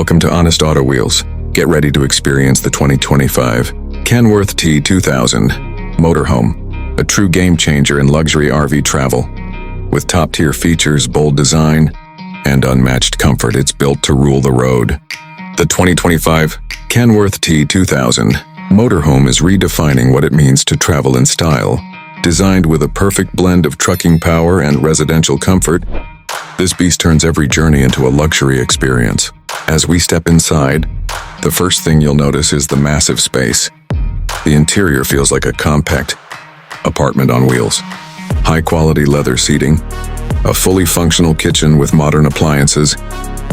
Welcome to Honest Auto Wheels. Get ready to experience the 2025 Kenworth T 2000 Motorhome, a true game changer in luxury RV travel. With top-tier features, bold design, and unmatched comfort, it's built to rule the road. The 2025 Kenworth T 2000 Motorhome is redefining what it means to travel in style. Designed with a perfect blend of trucking power and residential comfort, this beast turns every journey into a luxury experience. As we step inside, the first thing you'll notice is the massive space. The interior feels like a compact apartment on wheels. High-quality leather seating, a fully functional kitchen with modern appliances,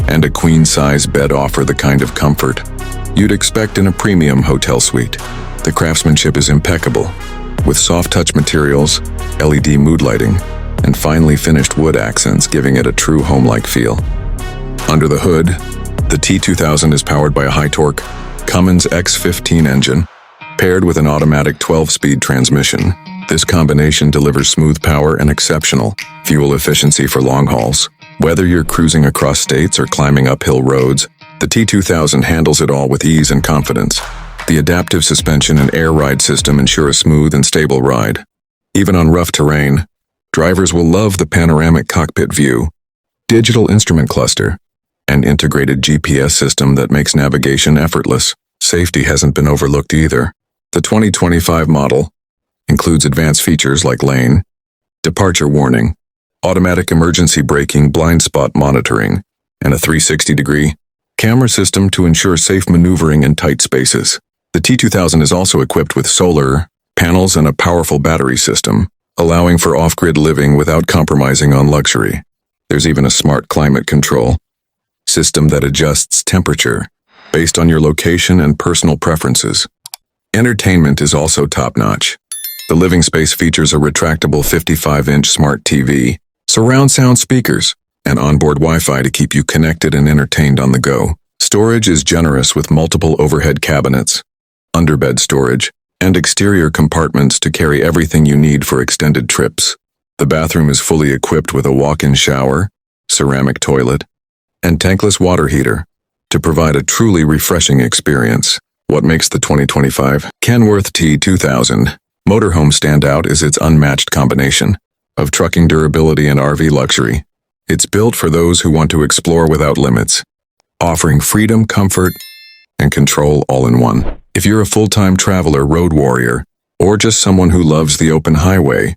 and a queen-size bed offer the kind of comfort you'd expect in a premium hotel suite. The craftsmanship is impeccable, with soft-touch materials, LED mood lighting, and finely finished wood accents giving it a true home-like feel. Under the hood, the T2000 is powered by a high-torque Cummins X15 engine, paired with an automatic 12-speed transmission. This combination delivers smooth power and exceptional fuel efficiency for long hauls. Whether you're cruising across states or climbing uphill roads, the T2000 handles it all with ease and confidence. The adaptive suspension and air ride system ensure a smooth and stable ride. Even on rough terrain, drivers will love the panoramic cockpit view, digital instrument cluster, and integrated GPS system that makes navigation effortless. Safety hasn't been overlooked either. The 2025 model includes advanced features like lane departure warning, automatic emergency braking, blind spot monitoring, and a 360-degree camera system to ensure safe maneuvering in tight spaces. The T2000 is also equipped with solar panels and a powerful battery system, allowing for off-grid living without compromising on luxury. There's even a smart climate control system that adjusts temperature based on your location and personal preferences. Entertainment is also top-notch. The living space features a retractable 55-inch smart TV, surround sound speakers, and onboard Wi-Fi to keep you connected and entertained on the go. Storage is generous with multiple overhead cabinets, underbed storage, and exterior compartments to carry everything you need for extended trips. The bathroom is fully equipped with a walk-in shower, ceramic toilet, and tankless water heater to provide a truly refreshing experience. What makes the 2025 Kenworth T 2000 Motorhome stand out is its unmatched combination of trucking durability and RV luxury. It's built for those who want to explore without limits, offering freedom, comfort, and control all in one. If you're a full-time traveler, road warrior, or just someone who loves the open highway,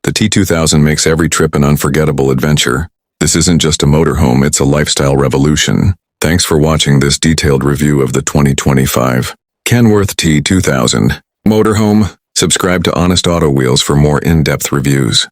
the T2000 makes every trip an unforgettable adventure. This isn't just a motorhome, it's a lifestyle revolution. Thanks for watching this detailed review of the 2025 Kenworth T 2000 Motorhome. Subscribe to Honest Auto Wheels for more in-depth reviews.